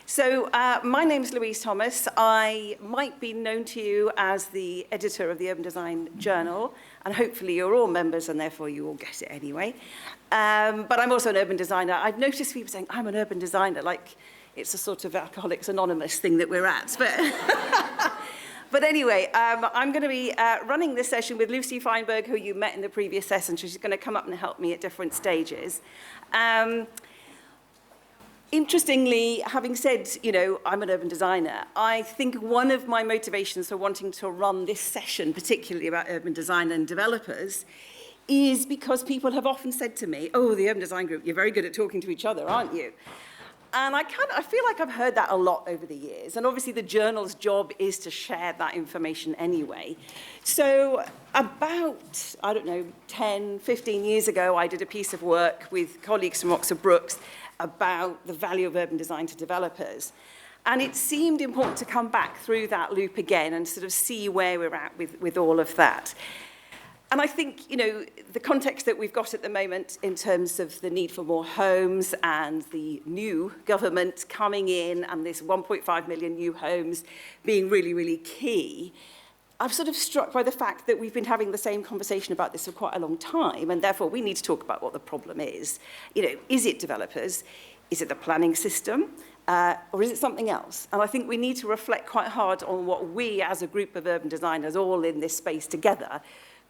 So my name is Louise Thomas. I might be known to you as the editor of the Urban Design Journal, and hopefully you're all members and therefore you all get it anyway. But I'm also an urban designer. I've noticed people saying, I'm an urban designer, like it's a sort of Alcoholics Anonymous thing that we're at. But anyway, I'm going to be running this session with Lucy Feinberg, who you met in the previous session. She's going to come up and help me at different stages. Interestingly, having said, I'm an urban designer, I think one of my motivations for wanting to run this session, particularly about urban design and developers, is because people have often said to me, oh, the urban design group, you're very good at talking to each other, aren't you? And I feel like I've heard that a lot over the years. And obviously the journal's job is to share that information anyway. So about, 10, 15 years ago, I did a piece of work with colleagues from Oxford Brookes about the value of urban design to developers. And it seemed important to come back through that loop again and sort of see where we're at with all of that. And I think, the context that we've got at the moment in terms of the need for more homes and the new government coming in and this 1.5 million new homes being really, really key, I'm sort of struck by the fact that we've been having the same conversation about this for quite a long time, and therefore we need to talk about what the problem is. Is it developers? Is it the planning system? Or is it something else? And I think we need to reflect quite hard on what we as a group of urban designers all in this space together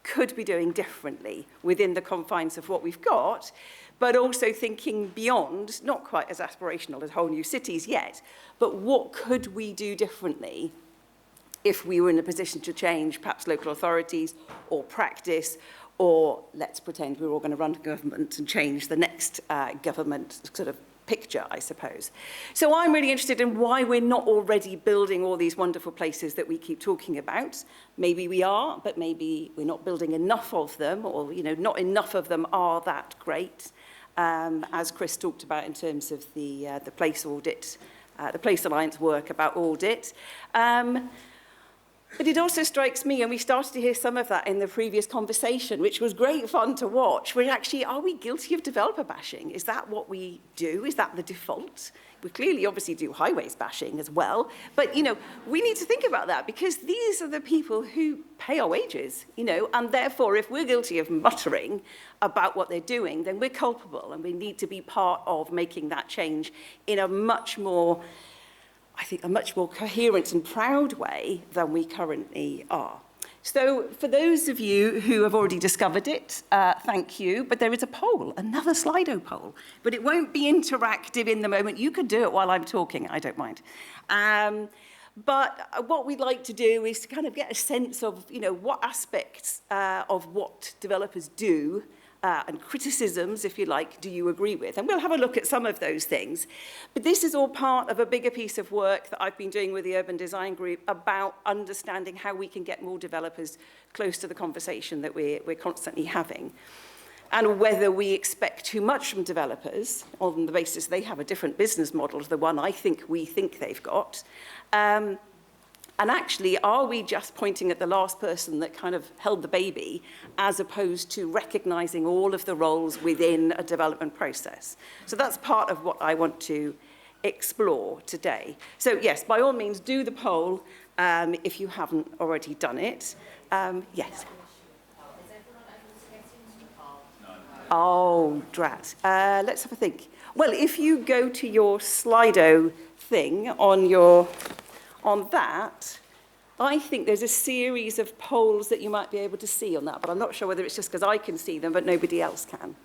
could be doing differently within the confines of what we've got, but also thinking beyond, not quite as aspirational as whole new cities yet, but what could we do differently if we were in a position to change perhaps local authorities or practice, or let's pretend we're all going to run government and change the next government sort of picture, I suppose. So I'm really interested in why we're not already building all these wonderful places that we keep talking about. Maybe we are, but maybe we're not building enough of them, or not enough of them are that great, as Chris talked about in terms of the Place audit, the Place Alliance work about audit. But it also strikes me, and we started to hear some of that in the previous conversation, which was great fun to watch, where actually, are we guilty of developer bashing? Is that what we do? Is that the default? We clearly obviously do highways bashing as well, but we need to think about that, because these are the people who pay our wages, and therefore if we're guilty of muttering about what they're doing, then we're culpable, and we need to be part of making that change in a much more coherent and proud way than we currently are. So for those of you who have already discovered it, thank you. But there is a poll, another Slido poll. But it won't be interactive in the moment. You could do it while I'm talking, I don't mind. But what we'd like to do is to kind of get a sense of, what aspects of what developers do and criticisms, if you like, do you agree with? And we'll have a look at some of those things. But this is all part of a bigger piece of work that I've been doing with the Urban Design Group about understanding how we can get more developers close to the conversation that we're constantly having. And whether we expect too much from developers on the basis they have a different business model to the one we think they've got. And actually, are we just pointing at the last person that kind of held the baby, as opposed to recognizing all of the roles within a development process? So that's part of what I want to explore today. So yes, by all means, do the poll if you haven't already done it. Yes. Oh, drat. Let's have a think. Well, if you go to your Slido thing on that, I think there's a series of polls that you might be able to see on that, but I'm not sure whether it's just because I can see them, but nobody else can.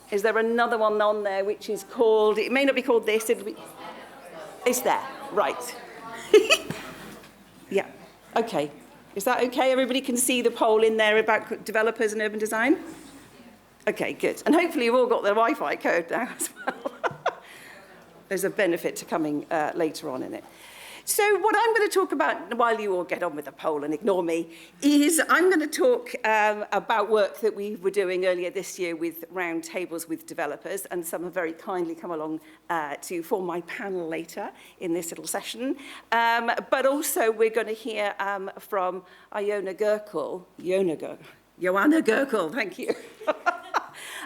Is there another one on there which is called, it may not be called this, it's there, right. Yeah, okay. Is that okay? Everybody can see the poll in there about developers and urban design? Okay, good. And hopefully you've all got the Wi-Fi code now as well. There's a benefit to coming later on in it. So what I'm going to talk about, while you all get on with the poll and ignore me, is I'm going to talk about work that we were doing earlier this year with roundtables with developers, and some have very kindly come along to form my panel later in this little session. But also we're going to hear from Ioana Gherghel, thank you.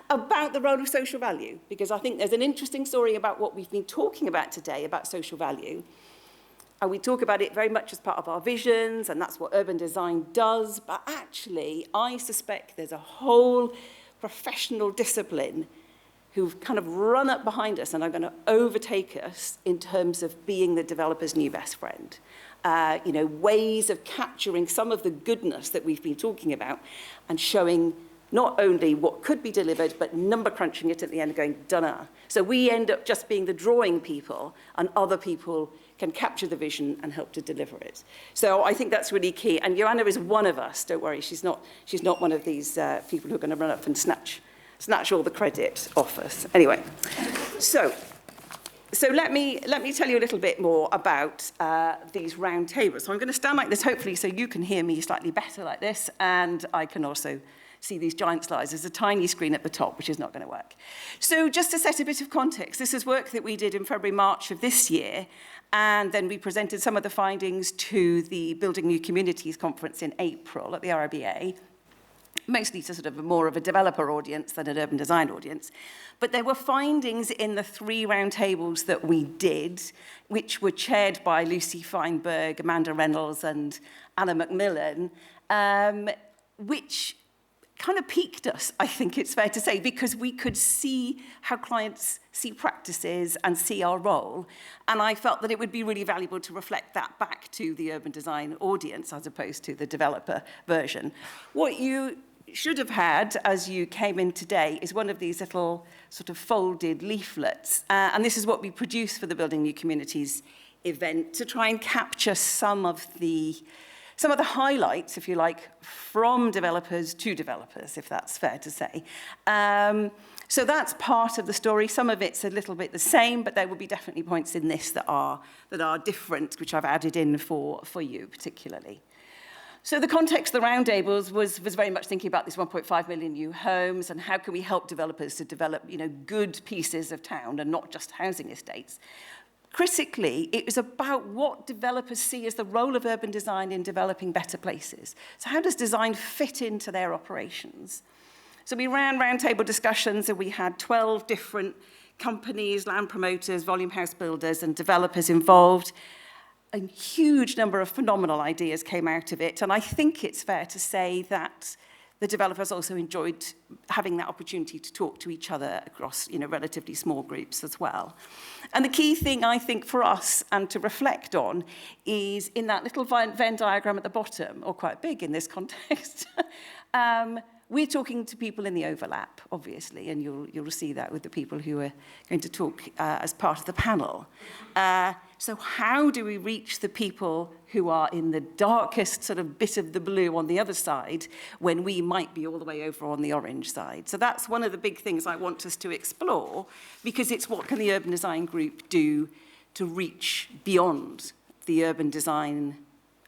about the role of social value, because I think there's an interesting story about what we've been talking about today about social value. And we talk about it very much as part of our visions, and that's what urban design does. But actually, I suspect there's a whole professional discipline who've kind of run up behind us and are going to overtake us in terms of being the developer's new best friend. Ways of capturing some of the goodness that we've been talking about and showing not only what could be delivered, but number crunching it at the end and going, dunna. So we end up just being the drawing people, and other people can capture the vision and help to deliver it. So I think that's really key. And Ioana is one of us, don't worry. She's not one of these people who are going to run up and snatch all the credit off us. Anyway, so let me tell you a little bit more about these round tables. So I'm going to stand like this, hopefully, so you can hear me slightly better like this, and I can also see these giant slides. There's a tiny screen at the top, which is not going to work. So just to set a bit of context, this is work that we did in February, March of this year, and then we presented some of the findings to the Building New Communities conference in April at the RIBA, mostly to sort of more of a developer audience than an urban design audience. But there were findings in the 3 roundtables that we did, which were chaired by Lucy Feinberg, Amanda Reynolds, and Anna Macmillan, which kind of piqued us, I think it's fair to say, because we could see how clients see practices and see our role. And I felt that it would be really valuable to reflect that back to the urban design audience as opposed to the developer version. What you should have had as you came in today is one of these little sort of folded leaflets. And this is what we produced for the Building New Communities event to try and capture some of the highlights, if you like, from developers to developers, if that's fair to say. So that's part of the story. Some of it's a little bit the same, but there will be definitely points in this that are different, which I've added in for you particularly. So the context of the roundtables was very much thinking about this 1.5 million new homes and how can we help developers to develop, good pieces of town and not just housing estates. Critically, it was about what developers see as the role of urban design in developing better places. So how does design fit into their operations? So we ran roundtable discussions and we had 12 different companies, land promoters, volume house builders and developers involved. A huge number of phenomenal ideas came out of it. And I think it's fair to say that the developers also enjoyed having that opportunity to talk to each other across, relatively small groups as well. And the key thing, I think, for us and to reflect on is in that little Venn diagram at the bottom, or quite big in this context, we're talking to people in the overlap, obviously, and you'll see that with the people who are going to talk as part of the panel. So how do we reach the people who are in the darkest sort of bit of the blue on the other side when we might be all the way over on the orange side? So that's one of the big things I want us to explore, because it's what can the urban design group do to reach beyond the urban design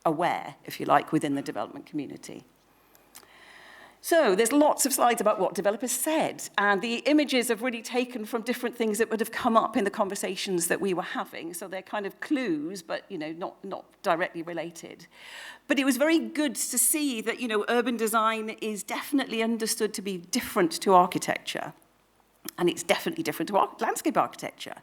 aware, if you like, within the development community. So there's lots of slides about what developers said, and the images have really taken from different things that would have come up in the conversations that we were having. So they're kind of clues, but not directly related. But it was very good to see that urban design is definitely understood to be different to architecture, and it's definitely different to landscape architecture.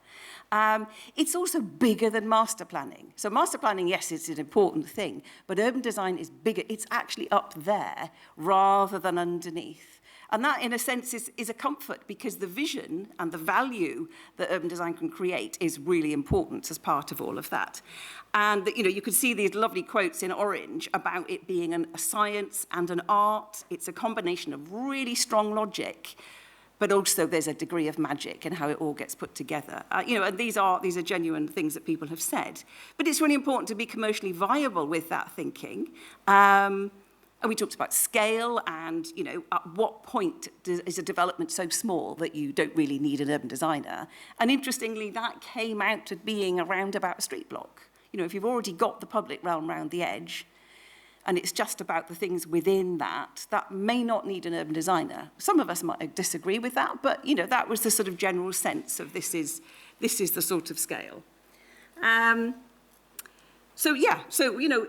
It's also bigger than master planning. So master planning, yes, it's an important thing, but urban design is bigger. It's actually up there rather than underneath. And that, in a sense, is a comfort, because the vision and the value that urban design can create is really important as part of all of that. And you can see these lovely quotes in orange about it being a science and an art. It's a combination of really strong logic, but also there's a degree of magic in how it all gets put together. And these are genuine things that people have said. But it's really important to be commercially viable with that thinking. And we talked about scale and, at what point is a development so small that you don't really need an urban designer? And interestingly, that came out to being around about a street block. If you've already got the public realm around the edge, and it's just about the things within that may not need an urban designer. Some of us might disagree with that, but that was the sort of general sense of this is the sort of scale. So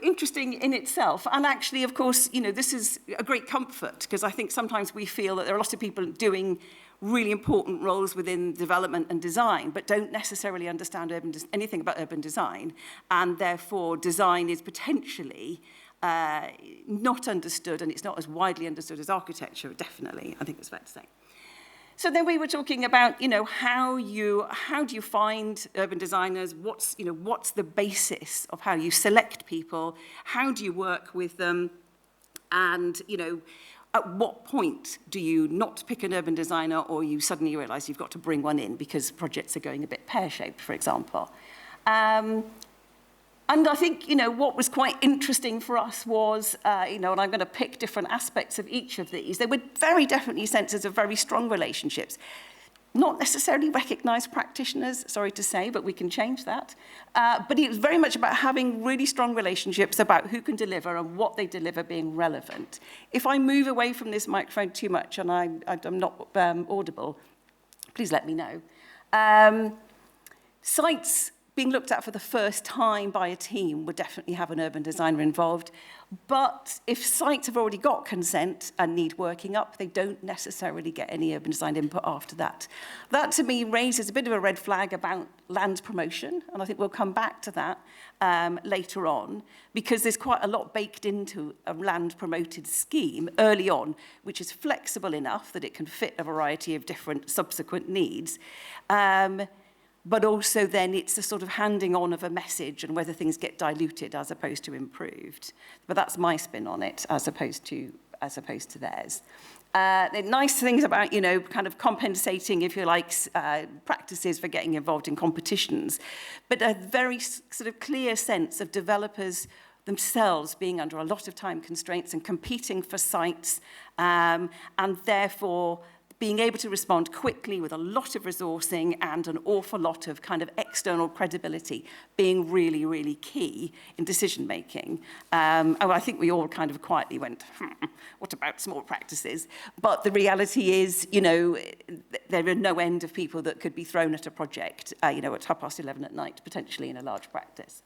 interesting in itself. And actually, of course, this is a great comfort, because I think sometimes we feel that there are a lot of people doing really important roles within development and design, but don't necessarily understand anything about urban design, and therefore design is potentially not understood, and it's not as widely understood as architecture, definitely, I think it's fair to say. So then we were talking about, how do you find urban designers? What's the basis of how you select people? How do you work with them? And, at what point do you not pick an urban designer, or you suddenly realize you've got to bring one in because projects are going a bit pear-shaped, for example? And I think, what was quite interesting for us was, and I'm going to pick different aspects of each of these. There were very definitely senses of very strong relationships. Not necessarily recognised practitioners, sorry to say, but we can change that. But it was very much about having really strong relationships about who can deliver and what they deliver being relevant. If I move away from this microphone too much and I'm not audible, please let me know. Sites being looked at for the first time by a team would definitely have an urban designer involved. But if sites have already got consent and need working up, they don't necessarily get any urban design input after that. That, to me, raises a bit of a red flag about land promotion, and I think we'll come back to that later on, because there's quite a lot baked into a land-promoted scheme early on, which is flexible enough that it can fit a variety of different subsequent needs. But also then it's a sort of handing on of a message and whether things get diluted as opposed to improved. But that's my spin on it as opposed to theirs. The nice things about, kind of compensating, if you like, practices for getting involved in competitions, but a very sort of clear sense of developers themselves being under a lot of time constraints and competing for sites, and therefore being able to respond quickly with a lot of resourcing and an awful lot of kind of external credibility being really, really key in decision making. I think we all kind of quietly went, what about small practices? But the reality is, there are no end of people that could be thrown at a project, at 11:30 at night, potentially in a large practice.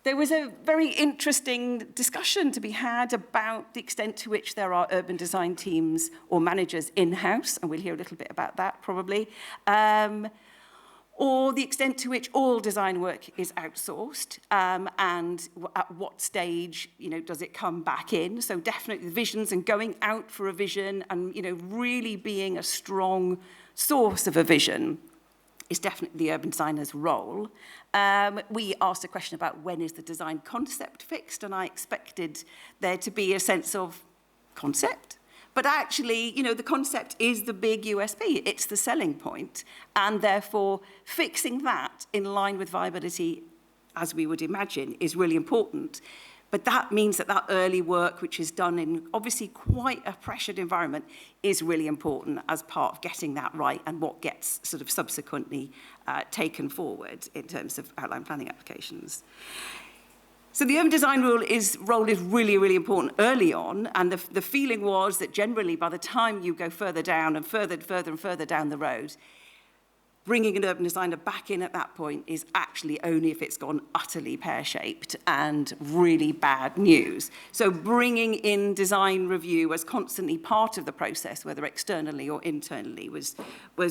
There was a very interesting discussion to be had about the extent to which there are urban design teams or managers in-house, and we'll hear a little bit about that probably, or the extent to which all design work is outsourced, and at what stage, does it come back in? So definitely the visions and going out for a vision and, really being a strong source of a vision is definitely the urban designer's role. We asked a question about when is the design concept fixed, and I expected there to be a sense of concept. But actually, the concept is the big USP. It's the selling point. And therefore, fixing that in line with viability, as we would imagine, is really important. But that means that early work, which is done in obviously quite a pressured environment, is really important as part of getting that right and what gets sort of subsequently taken forward in terms of outline planning applications. So the urban design role is really, really important early on, and the feeling was that generally by the time you go further down and further down the road, bringing an urban designer back in at that point is actually only if it's gone utterly pear-shaped and really bad news. So bringing in design review as constantly part of the process, whether externally or internally, was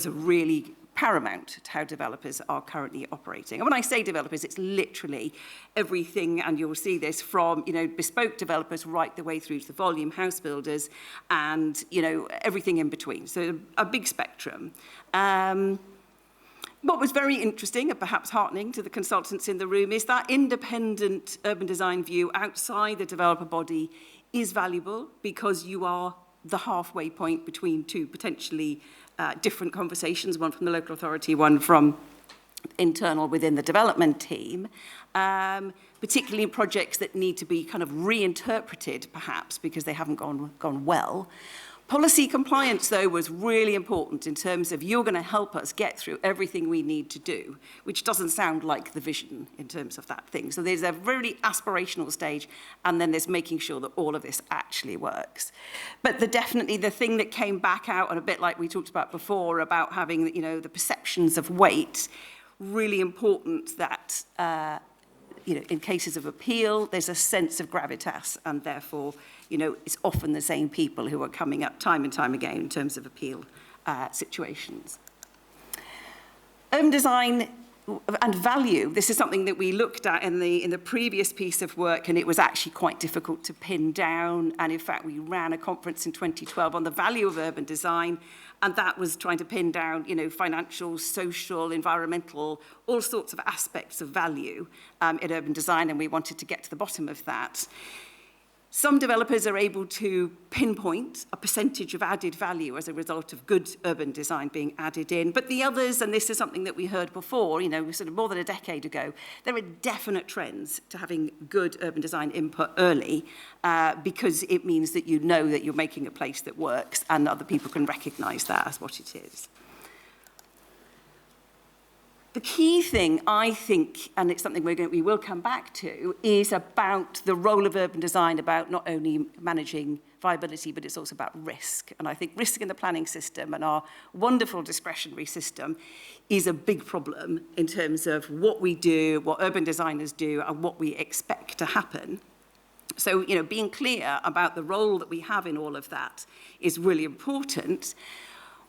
really paramount to how developers are currently operating. And when I say developers, it's literally everything, and you'll see this from, bespoke developers right the way through to the volume house builders and, everything in between. So a big spectrum. What was very interesting and perhaps heartening to the consultants in the room is that independent urban design view outside the developer body is valuable because you are the halfway point between two potentially different conversations, one from the local authority, one from internal within the development team, particularly in projects that need to be kind of reinterpreted perhaps because they haven't gone well. Policy compliance, though, was really important in terms of you're going to help us get through everything we need to do, which doesn't sound like the vision in terms of that thing. So there's a really aspirational stage, and then there's making sure that all of this actually works. But definitely the thing that came back out, and a bit like we talked about before, about having, the perceptions of weight, really important that, in cases of appeal, there's a sense of gravitas, and therefore, it's often the same people who are coming up time and time again in terms of appeal situations. Urban design and value, this is something that we looked at in the previous piece of work, and it was actually quite difficult to pin down. And in fact, we ran a conference in 2012 on the value of urban design, and that was trying to pin down, financial, social, environmental, all sorts of aspects of value in urban design, and we wanted to get to the bottom of that. Some developers are able to pinpoint a percentage of added value as a result of good urban design being added in, but the others, and this is something that we heard before, sort of more than a decade ago, there are definite trends to having good urban design input early because it means that you know that you're making a place that works and other people can recognise that as what it is. The key thing, I think, and it's something we will come back to, is about the role of urban design, about not only managing viability, but it's also about risk. And I think risk in the planning system and our wonderful discretionary system is a big problem in terms of what we do, what urban designers do, and what we expect to happen. So, being clear about the role that we have in all of that is really important.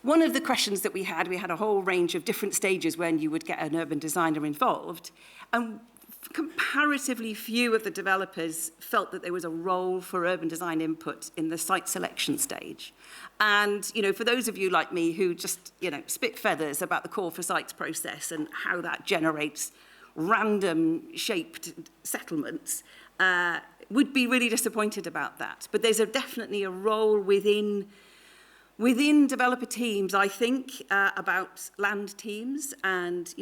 One of the questions that we had a whole range of different stages when you would get an urban designer involved, and comparatively few of the developers felt that there was a role for urban design input in the site selection stage. And, for those of you like me who just, spit feathers about the call for sites process and how that generates random shaped settlements, would be really disappointed about that. But there's definitely a role within developer teams, I think, about land teams and,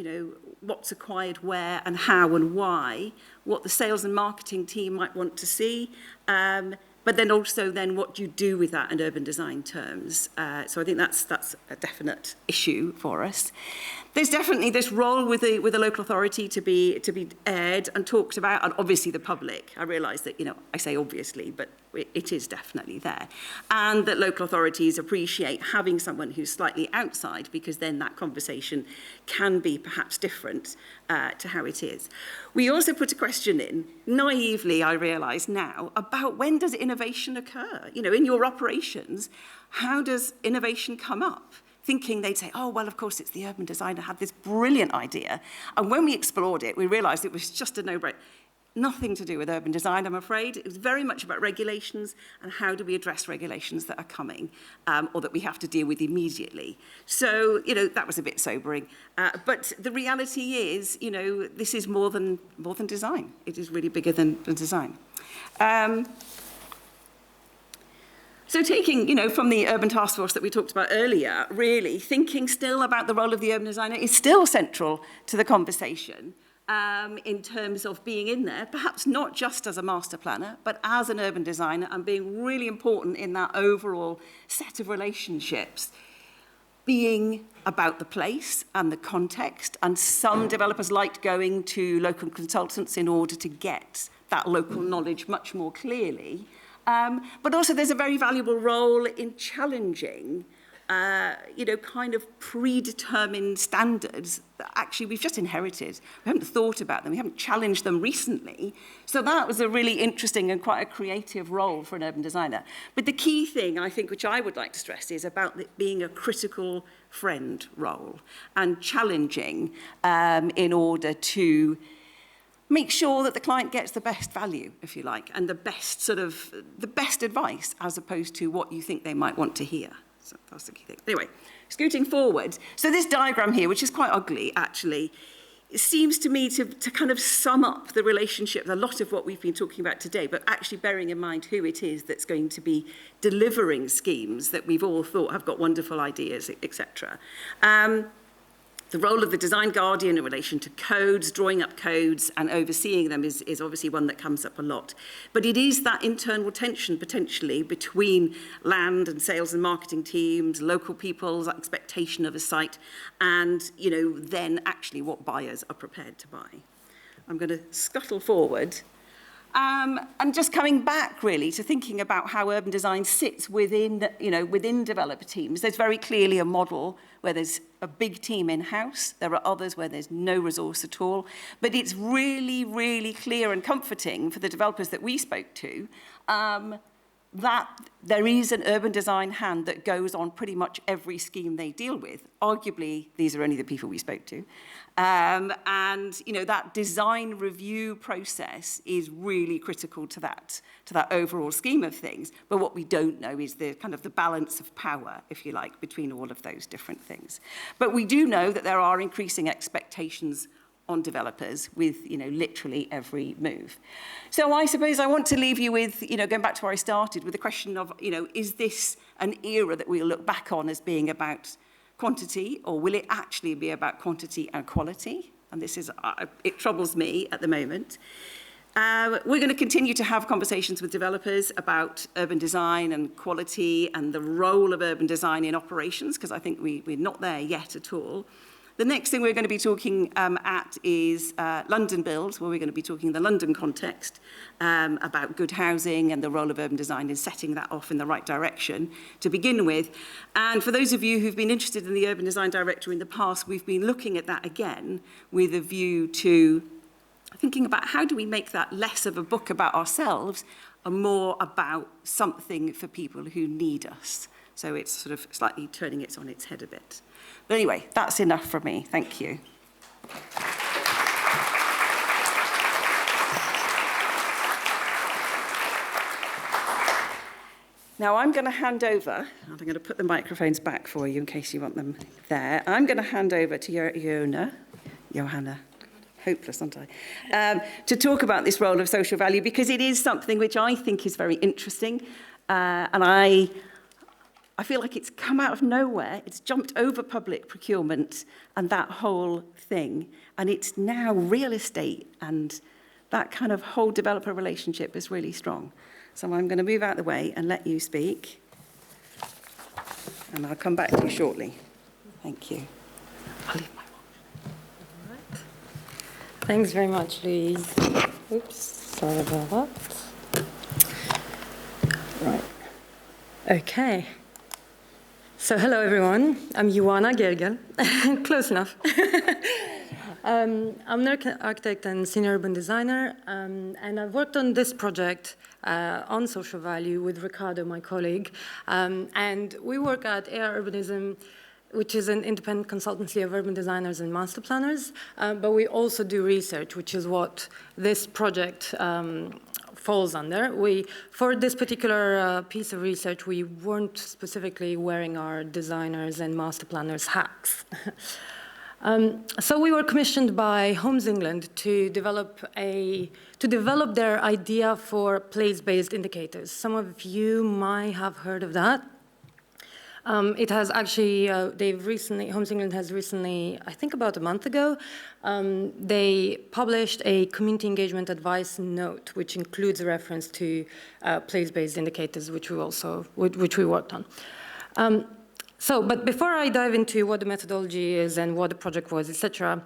what's acquired where and how and why, what the sales and marketing team might want to see, but then also what you do with that in urban design terms. So I think that's a definite issue for us. There's definitely this role with the local authority to be aired and talked about, and obviously the public. I realise that, I say obviously, but it is definitely there. And that local authorities appreciate having someone who's slightly outside, because then that conversation can be perhaps different to how it is. We also put a question in, naively I realise now, about when does innovation occur? In your operations, how does innovation come up? Thinking they'd say, oh, well, of course, it's the urban designer had this brilliant idea. And when we explored it, we realised it was just a no-brainer. Nothing to do with urban design, I'm afraid. It was very much about regulations and how do we address regulations that are coming or that we have to deal with immediately. So, that was a bit sobering. But the reality is, this is more than design. It is really bigger than design. So taking, from the urban task force that we talked about earlier, really thinking still about the role of the urban designer is still central to the conversation in terms of being in there, perhaps not just as a master planner, but as an urban designer and being really important in that overall set of relationships, being about the place and the context. And some developers liked going to local consultants in order to get that local knowledge much more clearly. But also there's a very valuable role in challenging, kind of predetermined standards that actually we've just inherited. We haven't thought about them. We haven't challenged them recently. So that was a really interesting and quite a creative role for an urban designer. But the key thing, I think, which I would like to stress is about it being a critical friend role and challenging in order to make sure that the client gets the best value, if you like, and the best advice as opposed to what you think they might want to hear. So that's the key thing. Anyway, scooting forward. So this diagram here, which is quite ugly, actually, it seems to me to kind of sum up the relationship, a lot of what we've been talking about today, but actually bearing in mind who it is that's going to be delivering schemes that we've all thought have got wonderful ideas, etc. The role of the design guardian in relation to codes, drawing up codes and overseeing them is obviously one that comes up a lot. But it is that internal tension potentially between land and sales and marketing teams, local people's expectation of a site, and then actually what buyers are prepared to buy. I'm going to scuttle forward. And just coming back, really, to thinking about how urban design sits within, within developer teams. There's very clearly a model where there's a big team in-house. There are others where there's no resource at all. But it's really, really clear and comforting for the developers that we spoke to that there is an urban design hand that goes on pretty much every scheme they deal with. Arguably, these are only the people we spoke to. And you know, that design review process is really critical to that overall scheme of things. But what we don't know is the kind of the balance of power, if you like, between all of those different things. But we do know that there are increasing expectations on developers with, you know, literally every move. So I suppose I want to leave you with, you know, going back to where I started, with the question of, you know, is this an era that we'll look back on as being about quantity, or will it actually be about quantity and quality? And this is, it troubles me at the moment. We're going to continue to have conversations with developers about urban design and quality and the role of urban design in operations, because I think we're not there yet at all. The next thing we're going to be talking at is London Build, where we're going to be talking in the London context about good housing and the role of urban design in setting that off in the right direction to begin with. And for those of you who've been interested in the Urban Design Director in the past, we've been looking at that again with a view to thinking about how do we make that less of a book about ourselves and more about something for people who need us. So it's sort of slightly turning it on its head a bit. But anyway, that's enough from me. Thank you. Now I'm going to hand over, I'm going to put the microphones back for you in case you want them there. I'm going to hand over to Ioana, hopeless, aren't I, to talk about this role of social value, because it is something which I think is very interesting, and I feel like it's come out of nowhere. It's jumped over public procurement and that whole thing. And it's now real estate, and that kind of whole developer relationship is really strong. So I'm going to move out of the way and let you speak. And I'll come back to you shortly. Thank you. I'll leave my watch. All right. Thanks very much, Louise. Oops, sorry about that. Right. Okay. So hello everyone, I'm Ioana Gherghel, close enough. I'm an architect and senior urban designer, and I've worked on this project on social value with Ricardo, my colleague, and we work at AR Urbanism, which is an independent consultancy of urban designers and master planners, but we also do research, which is what this project falls under. For this particular piece of research, we weren't specifically wearing our designers and master planners hats. So we were commissioned by Homes England to develop their idea for place-based indicators. Some of you might have heard of that. It has actually, Homes England has recently, I think about a month ago, they published a community engagement advice note, which includes a reference to place-based indicators, which we worked on. But before I dive into what the methodology is and what the project was, etc.,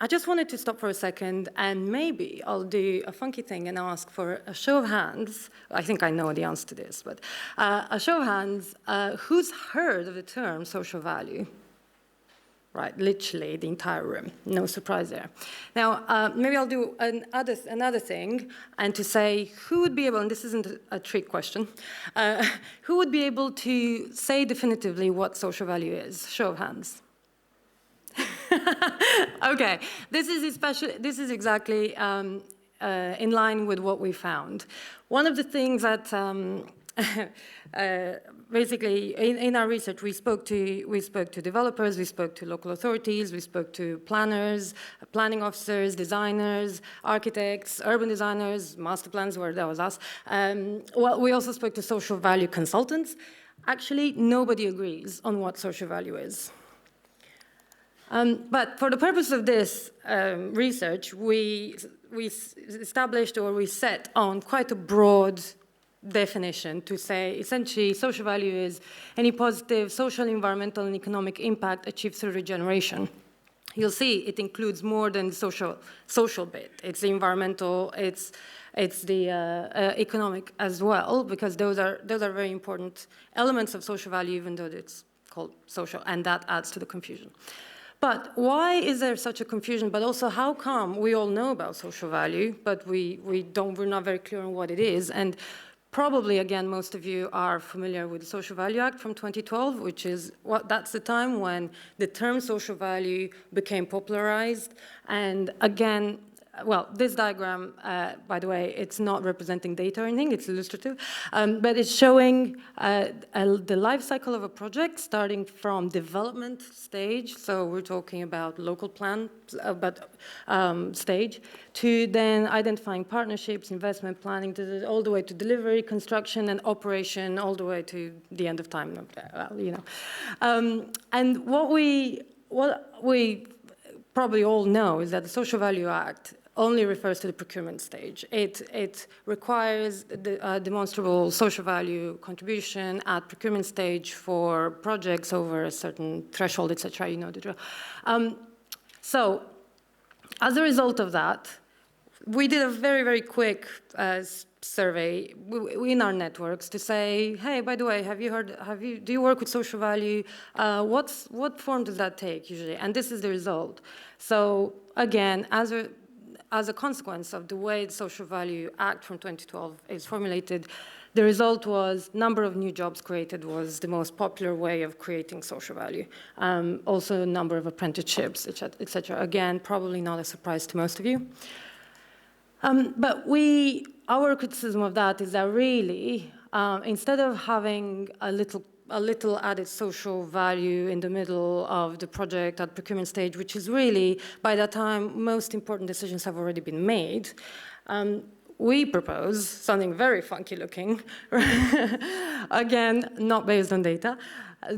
I just wanted to stop for a second, and maybe I'll do a funky thing and ask for a show of hands. I think I know the answer to this, but a show of hands, who's heard of the term social value? Right, literally the entire room, no surprise there. Now, maybe I'll do another thing, and to say who would be able, and this isn't a trick question, who would be able to say definitively what social value is? Show of hands. Okay, this is exactly in line with what we found. One of the things that basically in our research we spoke to developers, we spoke to local authorities, we spoke to planners, planning officers, designers, architects, urban designers, master plans, where that was us. Well, we also spoke to social value consultants. Actually, nobody agrees on what social value is. But for the purpose of this research, we established, or we set on quite a broad definition to say, essentially, social value is any positive social, environmental, and economic impact achieved through regeneration. You'll see it includes more than the social bit. It's the environmental, it's the economic as well, because those are very important elements of social value, even though it's called social, and that adds to the confusion. But why is there such a confusion? But also, how come we all know about social value, but we're not very clear on what it is? And Probably, again, most of you are familiar with the Social Value Act from 2012, which is that's the time when the term social value became popularized. And again, well, this diagram, by the way, it's not representing data or anything, it's illustrative, but it's showing the life cycle of a project starting from development stage, so we're talking about local plan, stage, to then identifying partnerships, investment planning, all the way to delivery, construction, and operation, all the way to the end of time, you know. And what we probably all know is that the Social Value Act only refers to the procurement stage. It requires the demonstrable social value contribution at procurement stage for projects over a certain threshold, etc. You know the drill. So, as a result of that, we did a very, very quick survey in our networks to say, hey, by the way, do you work with social value? What form does that take usually? And this is the result. So again, as a consequence of the way the Social Value Act from 2012 is formulated, the result was number of new jobs created was the most popular way of creating social value. Also number of apprenticeships, etc. Again, probably not a surprise to most of you. But our criticism of that is that really, instead of having a little added social value in the middle of the project at procurement stage, which is really, by that time, most important decisions have already been made, we propose something very funky looking, again, not based on data,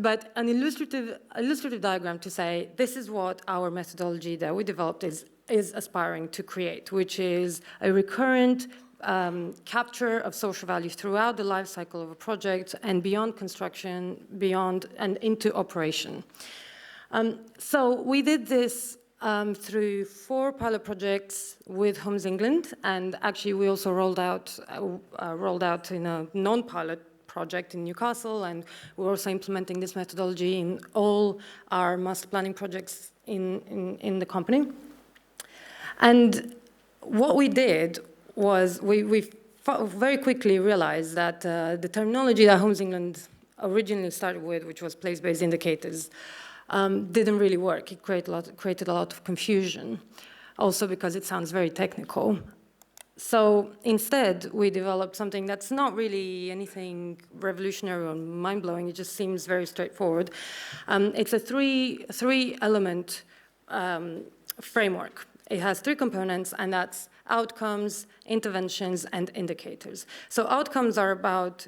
but an illustrative diagram to say, this is what our methodology that we developed is aspiring to create, which is a recurrent capture of social value throughout the life cycle of a project and beyond construction, beyond and into operation. So we did this through 4 pilot projects with Homes England, and actually we also rolled out in a non-pilot project in Newcastle, and we're also implementing this methodology in all our master planning projects in the company. And what we did was we very quickly realized that the terminology that Homes England originally started with, which was place-based indicators, didn't really work. It created a lot of confusion, also because it sounds very technical. So instead, we developed something that's not really anything revolutionary or mind-blowing. It just seems very straightforward. It's a three-element framework. It has 3 components, and that's outcomes, interventions, and indicators. So outcomes are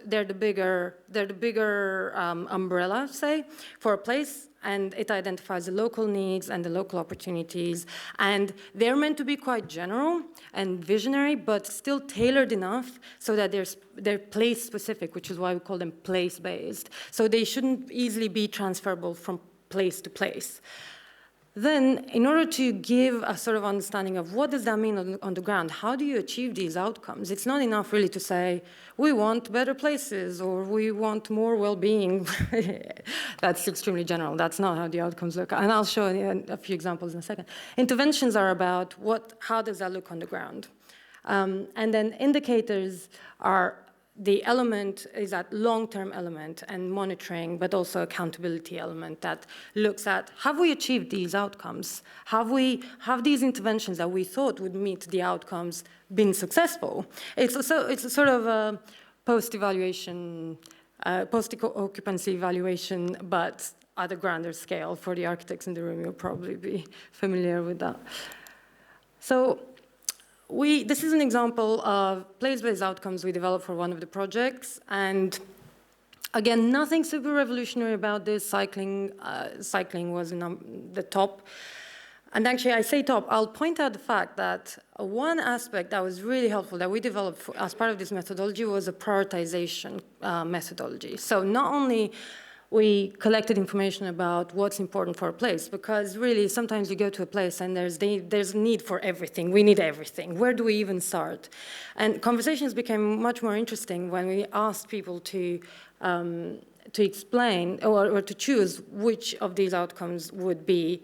they're the bigger umbrella, say, for a place, and it identifies the local needs and the local opportunities. And they're meant to be quite general and visionary, but still tailored enough so that they're place-specific, which is why we call them place-based. So they shouldn't easily be transferable from place to place. Then, in order to give a sort of understanding of what does that mean on the ground, how do you achieve these outcomes? It's not enough really to say, we want better places, or we want more well-being. That's extremely general. That's not how the outcomes look. And I'll show you a few examples in a second. Interventions are about how does that look on the ground? And then indicators are the element is that long-term element and monitoring, but also accountability element that looks at, have we achieved these outcomes? Have these interventions that we thought would meet the outcomes been successful? It's a sort of a post-evaluation, post-occupancy evaluation, but at a grander scale. For the architects in the room, you'll probably be familiar with that. So, this is an example of place-based outcomes we developed for one of the projects, and again, nothing super revolutionary about this. Cycling was the top, and actually, I say top. I'll point out the fact that one aspect that was really helpful that we developed as part of this methodology was a prioritization methodology. So not only we collected information about what's important for a place, because really sometimes you go to a place and there's a need for everything. We need everything. Where do we even start? And conversations became much more interesting when we asked people to explain or to choose which of these outcomes would be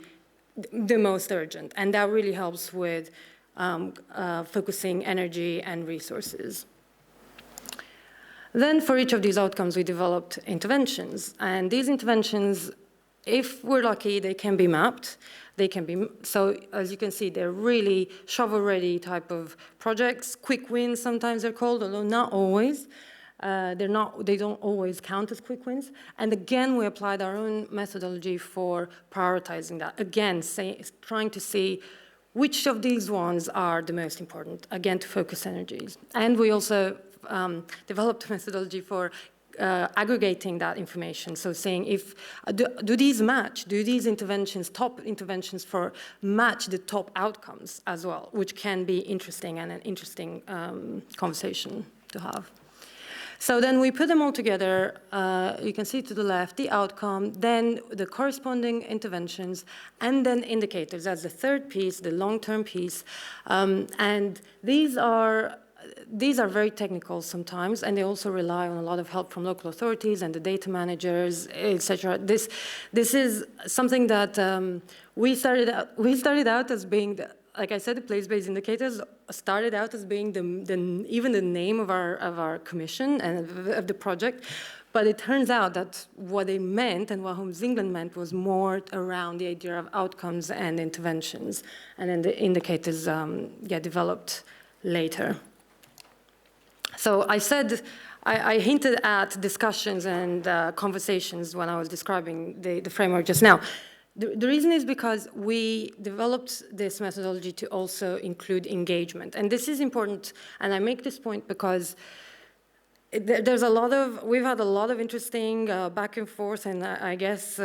the most urgent. And that really helps with focusing energy and resources. Then for each of these outcomes, we developed interventions. And these interventions, if we're lucky, they can be mapped. They can be, so as you can see, they're really shovel-ready type of projects. Quick wins, sometimes they're called, although not always. They don't always count as quick wins. And again, we applied our own methodology for prioritizing that. Again, trying to see which of these ones are the most important, again, to focus energies. And we also developed a methodology for aggregating that information. So saying if, do these match? Do these interventions, top interventions match the top outcomes as well, which can be interesting and an interesting conversation to have. So then we put them all together. You can see to the left the outcome, then the corresponding interventions, and then indicators. That's the third piece, the long-term piece. And these are very technical sometimes, and they also rely on a lot of help from local authorities and the data managers, etc. This is something that we started out as being like I said, the place-based indicators started out as being even the name of our commission and of the project, but it turns out that what they meant and what Homes England meant was more around the idea of outcomes and interventions, and then the indicators get developed later. So I said, I hinted at discussions and conversations when I was describing the framework just now. The reason is because we developed this methodology to also include engagement. And this is important, and I make this point because we've had a lot of interesting back and forth and I guess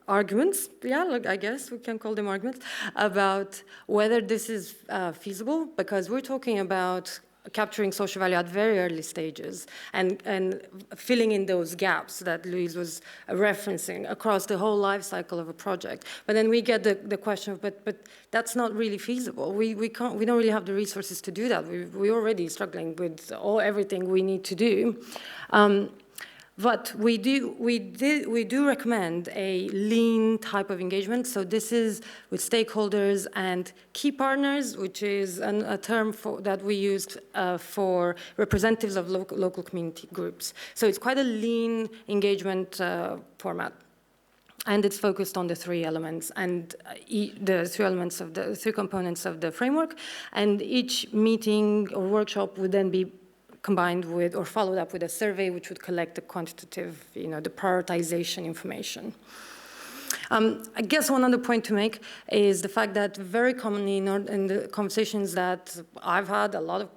arguments, I guess we can call them arguments, about whether this is feasible, because we're talking about capturing social value at very early stages and filling in those gaps that Louise was referencing across the whole life cycle of a project. But then we get the question of, but that's not really feasible. We don't really have the resources to do that. We're already struggling with everything we need to do. But we do recommend a lean type of engagement. So this is with stakeholders and key partners, which is a term that we used for representatives of local community groups. So it's quite a lean engagement format. And it's focused on the three elements and the three components of the framework. And each meeting or workshop would then be combined with or followed up with a survey which would collect the quantitative, the prioritization information. I guess one other point to make is the fact that very commonly in the conversations that I've had a lot of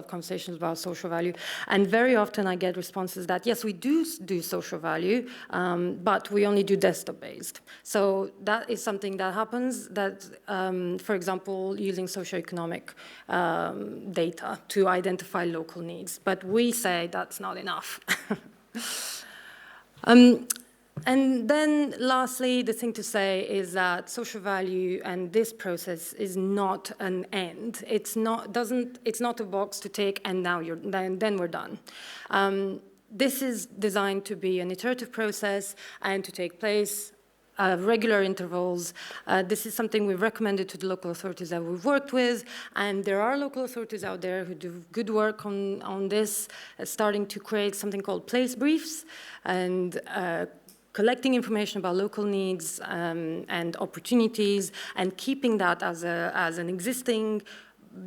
conversations about social value, and very often I get responses that, yes, we do social value, but we only do desktop-based. So that is something that happens that, for example, using socioeconomic data to identify local needs. But we say that's not enough. And then lastly, the thing to say is that social value and this process is not an end. It's not a box to tick and now then we're done. This is designed to be an iterative process and to take place at regular intervals. This is something we've recommended to the local authorities that we've worked with, and there are local authorities out there who do good work on this, starting to create something called place briefs and collecting information about local needs and opportunities, and keeping that as an existing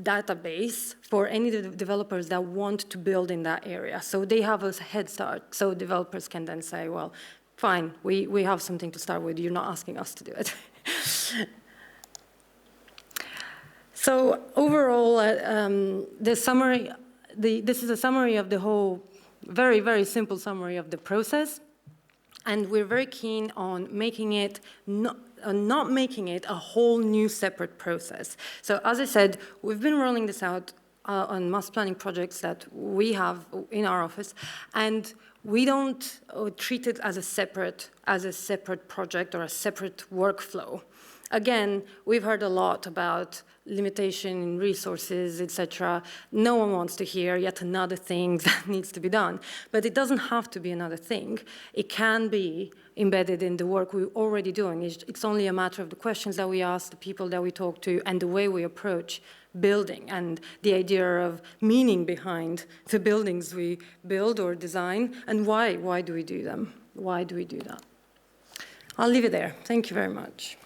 database for any developers that want to build in that area. So they have a head start. So developers can then say, well, fine, we have something to start with. You're not asking us to do it. So overall, the summary, this is a summary of the whole, very, very simple summary of the process. And we're very keen on making it, not making it a whole new separate process. So as I said, we've been rolling this out on mass planning projects that we have in our office, and we don't treat it as a separate project or a separate workflow. Again, we've heard a lot about limitation in resources, etc. No one wants to hear yet another thing that needs to be done. But it doesn't have to be another thing. It can be embedded in the work we're already doing. It's only a matter of the questions that we ask, the people that we talk to, and the way we approach building, and the idea of meaning behind the buildings we build or design, and why do we do them? Why do we do that? I'll leave it there. Thank you very much.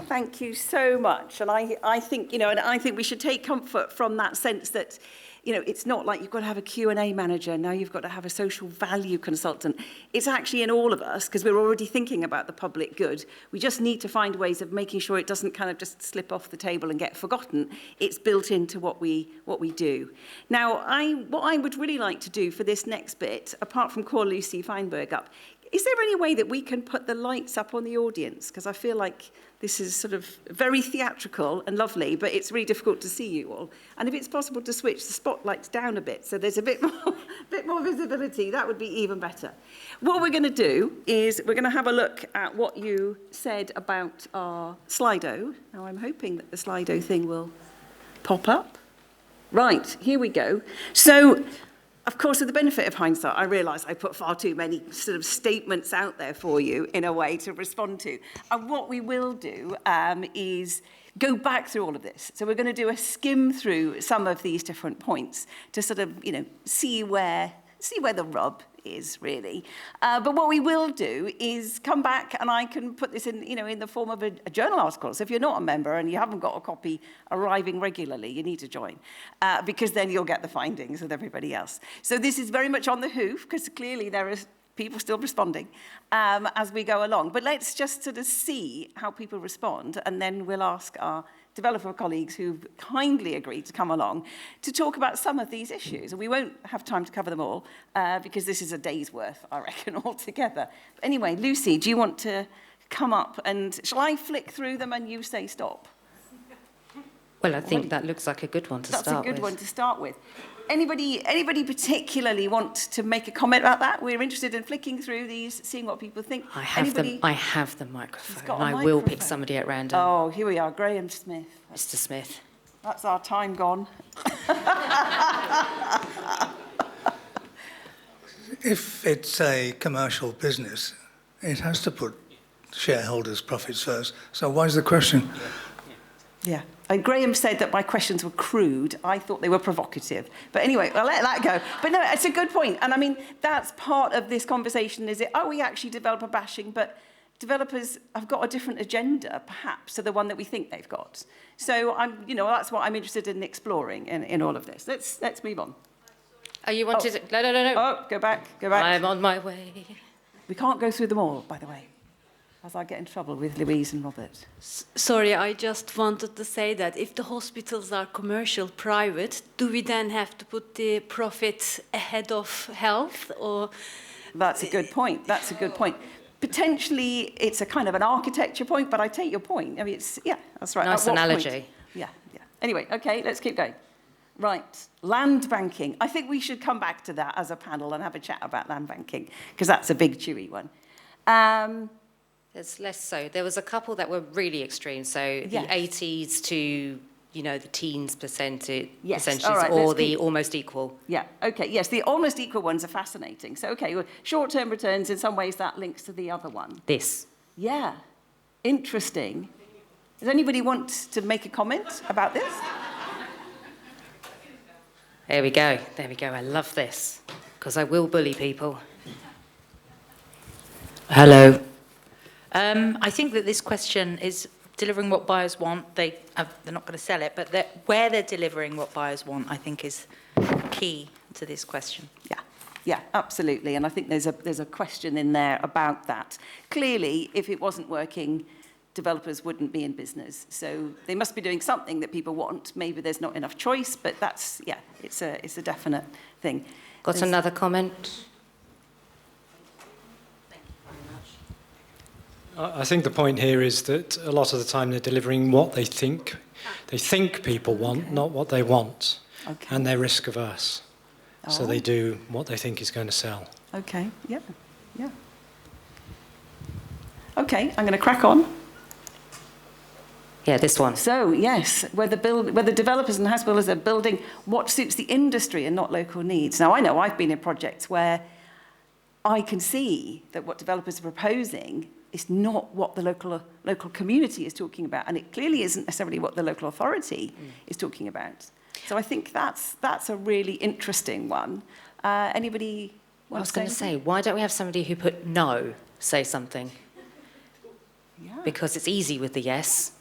Thank you so much. And I think, and I think we should take comfort from that sense that, it's not like you've got to have a Q&A manager, now you've got to have a social value consultant. It's actually in all of us, because we're already thinking about the public good. We just need to find ways of making sure it doesn't kind of just slip off the table and get forgotten. It's built into what we do. Now, what I would really like to do for this next bit, apart from call Lucy Feinberg up, is there any way that we can put the lights up on the audience? Because I feel like this is sort of very theatrical and lovely, but it's really difficult to see you all. And if it's possible to switch the spotlights down a bit so there's a bit more visibility, that would be even better. What we're going to do is we're going to have a look at what you said about our Slido. Now, I'm hoping that the Slido thing will pop up. Right, here we go. So, of course, with the benefit of hindsight, I realise I put far too many sort of statements out there for you in a way to respond to. And what we will do is go back through all of this. So we're going to do a skim through some of these different points to sort of, see where the rub is, really. But what we will do is come back, and I can put this in, in the form of a journal article. So if you're not a member and you haven't got a copy arriving regularly, you need to join, because then you'll get the findings with everybody else. So this is very much on the hoof, because clearly there are people still responding as we go along. But let's just sort of see how people respond, and then we'll ask our developer colleagues who've kindly agreed to come along to talk about some of these issues. And we won't have time to cover them all because this is a day's worth, I reckon, altogether. But anyway, Lucy, do you want to come up and shall I flick through them and you say stop? Well, I think that looks like a good one to start with. That's a good one to start with. Anybody particularly want to make a comment about that? We're interested in flicking through these, seeing what people think. I have the microphone. I will pick somebody at random. Oh, here we are, Graham Smith. Mr. Smith. That's our time gone. If it's a commercial business, it has to put shareholders' profits first. So why is the question? Yeah. And Graham said that my questions were crude. I thought they were provocative. But anyway, I'll let that go. But no, it's a good point. And I mean, that's part of this conversation, is it, are we actually developer bashing? But developers have got a different agenda, perhaps, to the one that we think they've got. So that's what I'm interested in exploring in all of this. Let's move on. Oh, you wanted to... No. Oh, go back. I'm on my way. We can't go through them all, by the way, as I get in trouble with Louise and Robert. Sorry, I just wanted to say that if the hospitals are commercial, private, do we then have to put the profit ahead of health? Or That's a good point. Potentially, it's a kind of an architecture point, but I take your point. I mean, that's right. Nice analogy. Point? Yeah. Anyway, okay, let's keep going. Right, land banking. I think we should come back to that as a panel and have a chat about land banking, because that's a big, chewy one. There's less so. There was a couple that were really extreme. So the 80s to, the teens percentages, right, or the almost equal. Yeah, okay, yes, the almost equal ones are fascinating. So, okay, well, short-term returns, in some ways that links to the other one. This. Yeah, interesting. Does anybody want to make a comment about this? There we go. I love this, because I will bully people. Hello. I think that this question is delivering what buyers want. They're not going to sell it, but where they're delivering what buyers want, I think, is key to this question. Yeah, absolutely. And I think there's a question in there about that. Clearly, if it wasn't working, developers wouldn't be in business. So they must be doing something that people want. Maybe there's not enough choice, but it's a definite thing. Got another comment? I think the point here is that a lot of the time they're delivering what they think people want, not what they want, and they're risk averse. So they do what they think is going to sell. Okay, yeah, yeah. Okay, I'm going to crack on. Yeah, this one. So, yes, whether developers and house builders are building what suits the industry and not local needs. Now, I know I've been in projects where I can see that what developers are proposing is not what the local community is talking about, and it clearly isn't necessarily what the local authority is talking about. So I think that's a really interesting one. Anybody I want was to going to say, why don't we have somebody who put no say something? Yeah. Because it's easy with the yes.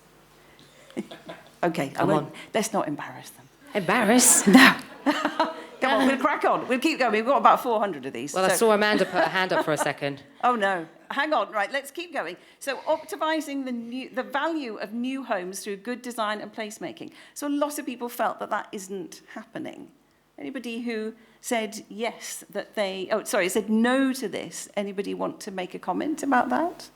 Okay, Come on. Let's not embarrass them. Embarrass? No. Come on, we'll crack on. We'll keep going. We've got about 400 of these. Well, I saw Amanda put her hand up for a second. Oh, no. Hang on. Right, let's keep going. So optimising the value of new homes through good design and placemaking. So a lot of people felt that isn't happening. Anybody who said yes, said no to this, anybody want to make a comment about that?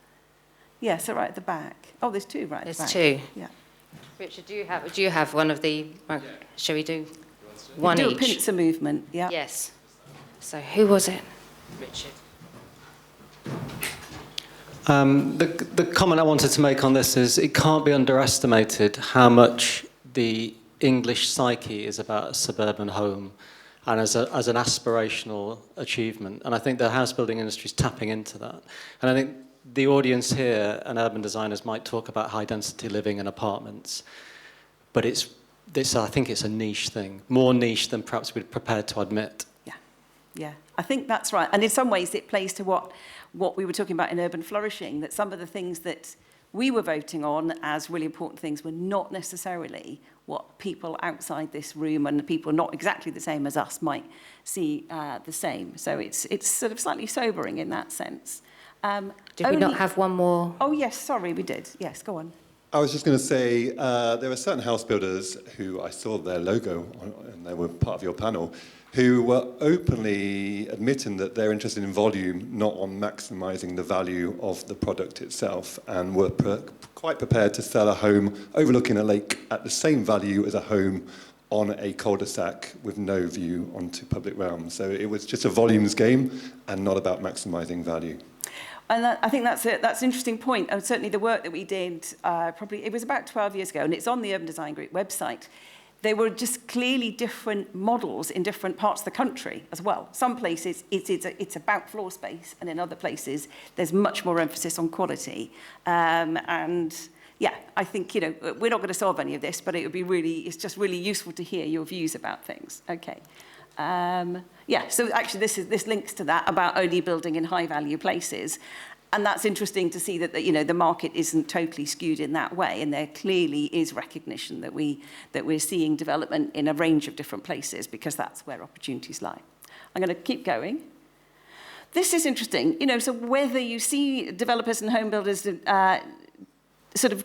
Yes, right at the back. Oh, there's two right at the back. There's two. Yeah. Richard, do you have one of the... Shall we do one do each? A pincer movement, yeah. Yes. So who was it? Richard. The comment I wanted to make on this is it can't be underestimated how much the English psyche is about a suburban home and as an aspirational achievement. And I think the house building industry is tapping into that. And I think the audience here and urban designers might talk about high density living and apartments, but I think it's a niche thing, more niche than perhaps we're prepared to admit. Yeah, I think that's right. And in some ways it plays to what we were talking about in urban flourishing, that some of the things that we were voting on as really important things were not necessarily what people outside this room and the people not exactly the same as us might see the same. So it's sort of slightly sobering in that sense. Did we not have one more? Oh, yes, sorry, we did. Yes, go on. I was just going to say, there were certain house builders who I saw their logo, and they were part of your panel, who were openly admitting that they're interested in volume, not on maximising the value of the product itself, and were quite prepared to sell a home overlooking a lake at the same value as a home on a cul-de-sac with no view onto public realms. So it was just a volumes game and not about maximising value. And I think that's an interesting point. And certainly the work that we did, it was about 12 years ago, and it's on the Urban Design Group website. There were just clearly different models in different parts of the country as well. Some places it's about floor space, and in other places there's much more emphasis on quality. And yeah, I think, we're not going to solve any of this, but it's just really useful to hear your views about things. Okay. Yeah, so actually this links to that about only building in high value places. And that's interesting to see that the market isn't totally skewed in that way, and there clearly is recognition that we're seeing development in a range of different places because that's where opportunities lie. I'm going to keep going. This is interesting, so whether you see developers and home builders sort of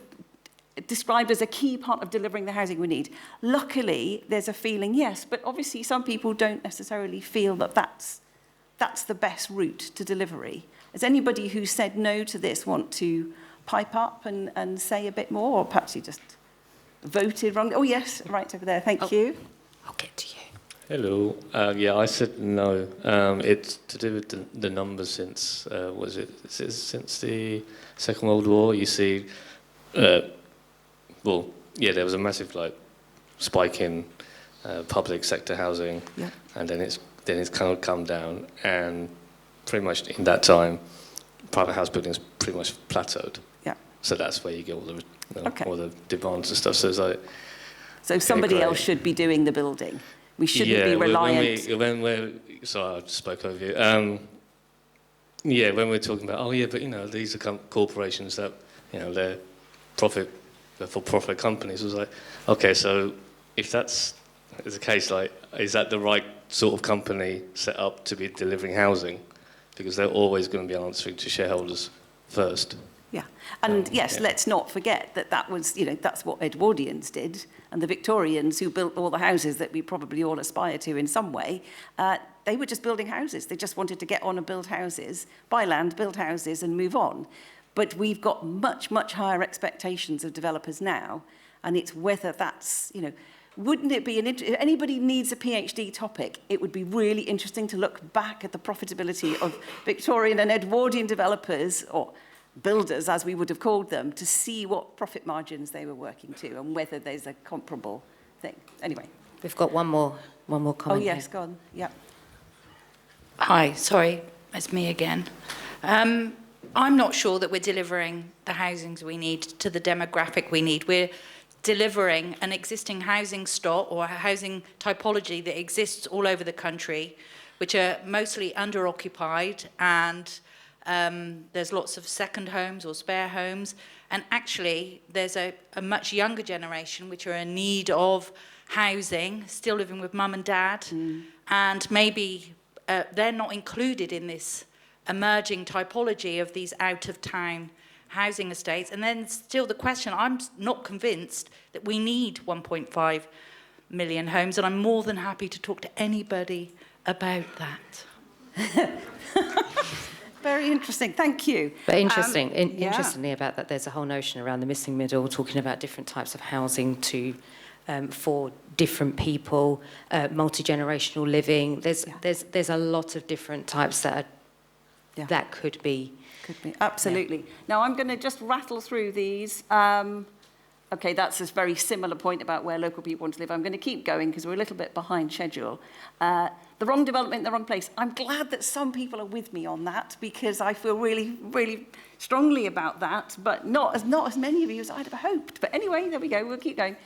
described as a key part of delivering the housing we need. Luckily, there's a feeling, yes, but obviously some people don't necessarily feel that that's the best route to delivery. Does anybody who said no to this want to pipe up and say a bit more, or perhaps you just voted wrongly? Oh, yes, right over there. Thank you. I'll get to you. Hello. Yeah, I said no. It's to do with the numbers since, since the Second World War. You see, there was a massive spike in public sector housing, yeah. And then it's kind of come down, and pretty much in that time, private house building is pretty much plateaued. Yeah. So that's where you get all the demands and stuff. So it's like, so somebody else should be doing the building. We shouldn't be reliant. Sorry, I just spoke over you. When we're talking about, but these are corporations that they're for-profit companies. It was like, okay, so if that's the case, is that the right sort of company set up to be delivering housing? Because they're always going to be answering to shareholders first. Yeah, and yes, let's not forget that was, that's what Edwardians did, and the Victorians who built all the houses that we probably all aspire to in some way, they were just building houses. They just wanted to get on and build houses, buy land, build houses, and move on. But we've got much, much higher expectations of developers now, and it's whether that's, wouldn't it be if anybody needs a PhD topic, it would be really interesting to look back at the profitability of Victorian and Edwardian developers, or builders as we would have called them, to see what profit margins they were working to and whether there's a comparable thing. Anyway. We've got one more comment. Oh yes, here. go on. Yeah. Hi, sorry, it's me again. I'm not sure that we're delivering the housings we need to the demographic we need. We're delivering an existing housing stock or a housing typology that exists all over the country, which are mostly underoccupied, and there's lots of second homes or spare homes. And actually, there's a much younger generation which are in need of housing, still living with mum and dad, and maybe they're not included in this emerging typology of these out-of-town housing estates. And then still the question, I'm not convinced that we need 1.5 million homes, and I'm more than happy to talk to anybody about that. Very interesting, thank you. But interestingly about that, there's a whole notion around the missing middle, talking about different types of housing for different people, multi-generational living. There's a lot of different types that could be. Could be, absolutely. Yeah. Now I'm going to just rattle through these. Okay, that's a very similar point about where local people want to live. I'm going to keep going because we're a little bit behind schedule. The wrong development in the wrong place. I'm glad that some people are with me on that, because I feel really, really strongly about that, but not as many of you as I'd have hoped. But anyway, there we go. We'll keep going.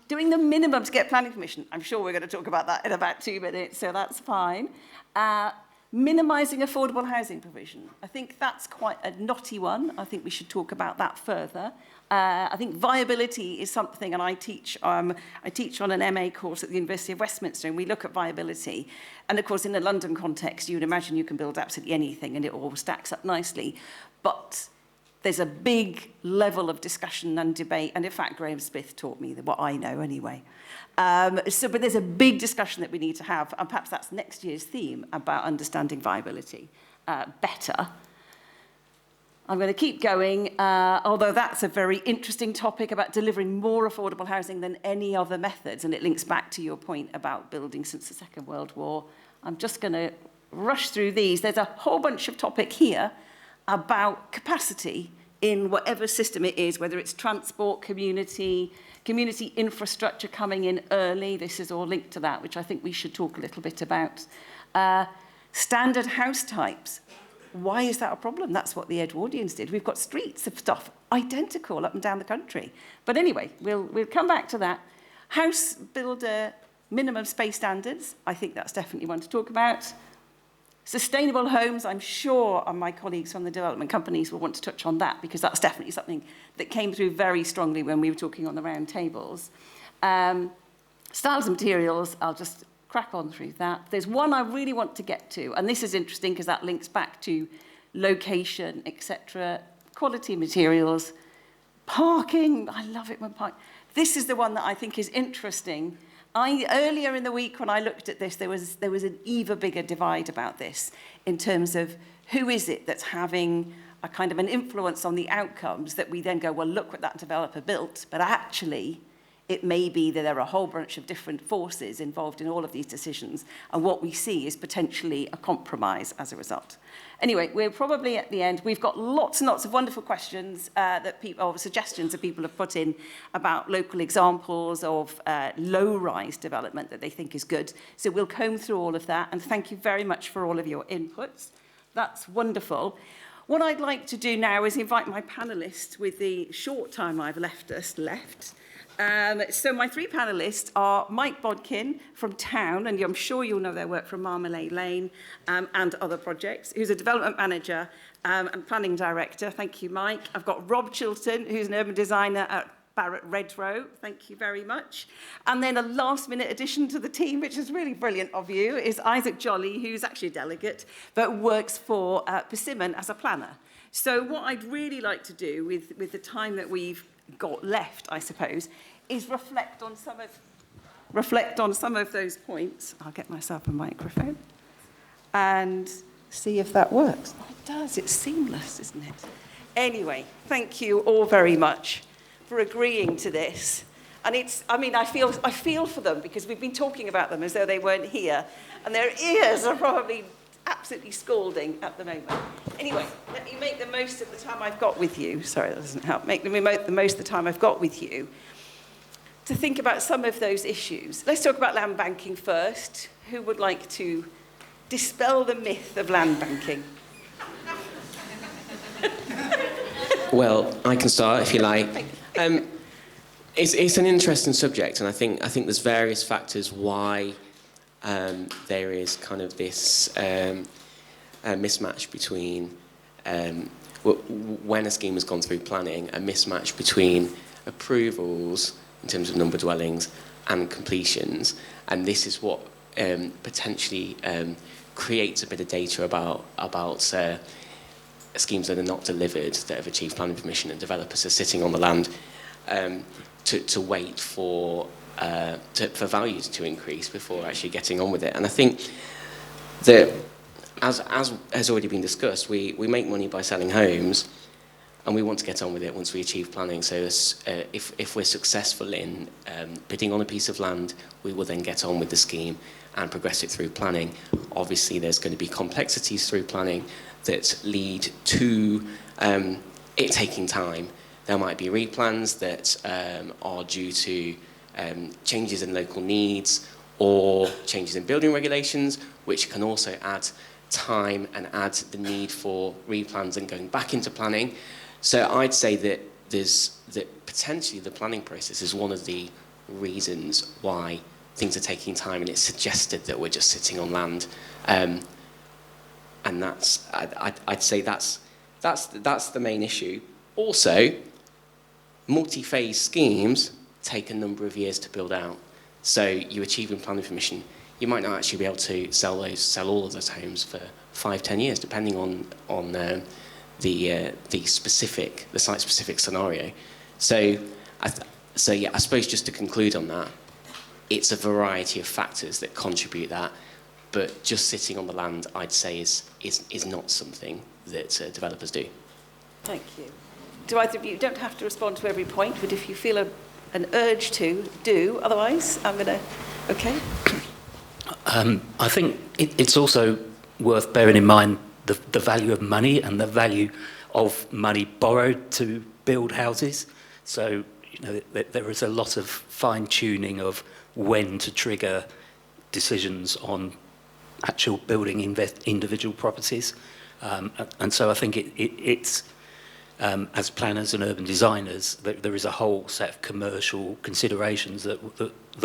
Doing the minimum to get planning permission. I'm sure we're going to talk about that in about 2 minutes, so that's fine. Minimising affordable housing provision. I think that's quite a knotty one. I think we should talk about that further. I think viability is something, and I teach on an MA course at the University of Westminster, and we look at viability. And of course, in the London context, you would imagine you can build absolutely anything and it all stacks up nicely. But there's a big level of discussion and debate, and in fact, Graham Smith taught me what I know anyway. But there's a big discussion that we need to have, and perhaps that's next year's theme, about understanding viability better. I'm going to keep going, although that's a very interesting topic about delivering more affordable housing than any other methods, and it links back to your point about building since the Second World War. I'm just going to rush through these. There's a whole bunch of topic here about capacity in whatever system it is, whether it's transport, community infrastructure coming in early. This is all linked to that, which I think we should talk a little bit about. Standard house types. Why is that a problem? That's what the Edwardians did. We've got streets of stuff identical up and down the country. But anyway, we'll come back to that. House builder minimum space standards. I think that's definitely one to talk about. Sustainable homes, I'm sure my colleagues from the development companies will want to touch on that, because that's definitely something that came through very strongly when we were talking on the round tables. Styles and materials, I'll just crack on through that. There's one I really want to get to, and this is interesting because that links back to location, etc. Quality materials, parking. I love it when parking. This is the one that I think is interesting. Earlier in the week when I looked at this, there was an even bigger divide about this in terms of who is it that's having a kind of an influence on the outcomes that we then go, well, look what that developer built, but actually it may be that there are a whole bunch of different forces involved in all of these decisions, and what we see is potentially a compromise as a result. Anyway, we're probably at the end. We've got lots and lots of wonderful questions or suggestions that people have put in about local examples of low-rise development that they think is good. So we'll comb through all of that, and thank you very much for all of your inputs. That's wonderful. What I'd like to do now is invite my panellists with the short time I've left. So my 3 panellists are Mike Bodkin from Town, and I'm sure you'll know their work from Marmalade Lane and other projects, who's a development manager and planning director. Thank you, Mike. I've got Rob Chilton, who's an urban designer at Barratt Redrow. Thank you very much. And then a last-minute addition to the team, which is really brilliant of you, is Isaac Jolly, who's actually a delegate, but works for Persimmon as a planner. So what I'd really like to do with the time that we've got left, I suppose, is reflect on some of those points. I'll get myself a microphone and see if that works. Oh, it does. It's seamless, isn't it? Anyway, thank you all very much for agreeing to this. And it's, I mean, I feel for them because we've been talking about them as though they weren't here, and their ears are probably absolutely scalding at the moment. Anyway, let me make the most of the time I've got with you. Sorry, that doesn't help. Make the most of the time I've got with you to think about some of those issues. Let's talk about land banking first. Who would like to dispel the myth of land banking? Well, I can start if you like. It's an interesting subject, and I think there's various factors why there is kind of this mismatch between when a scheme has gone through planning, a mismatch between approvals in terms of number of dwellings and completions, and this is what potentially creates a bit of data about schemes that are not delivered, that have achieved planning permission, and developers are sitting on the land to wait for values to increase before actually getting on with it. And I think that, as has already been discussed, we make money by selling homes, and we want to get on with it once we achieve planning. So if we're successful in bidding on a piece of land, we will then get on with the scheme and progress it through planning. Obviously, there's going to be complexities through planning that lead to it taking time. There might be replans that are due to changes in local needs or changes in building regulations, which can also add time and add the need for replans and going back into planning. So I'd say that potentially the planning process is one of the reasons why things are taking time, and it's suggested that we're just sitting on land. And I'd say that's the main issue. Also, multi-phase schemes take a number of years to build out. So you achieving planning permission, you might not actually be able to sell all of those homes for 5-10 years, depending on the site-specific scenario. So I suppose just to conclude on that, it's a variety of factors that contribute that, but just sitting on the land, I'd say, is not something that developers do. Thank you. Do either of you, don't have to respond to every point, but if you feel an urge to, do. Otherwise, I'm going to, okay. I think it's also worth bearing in mind the value of money and the value of money borrowed to build houses. So, there is a lot of fine-tuning of when to trigger decisions on actual building individual properties. And so I think it's as planners and urban designers, there is a whole set of commercial considerations that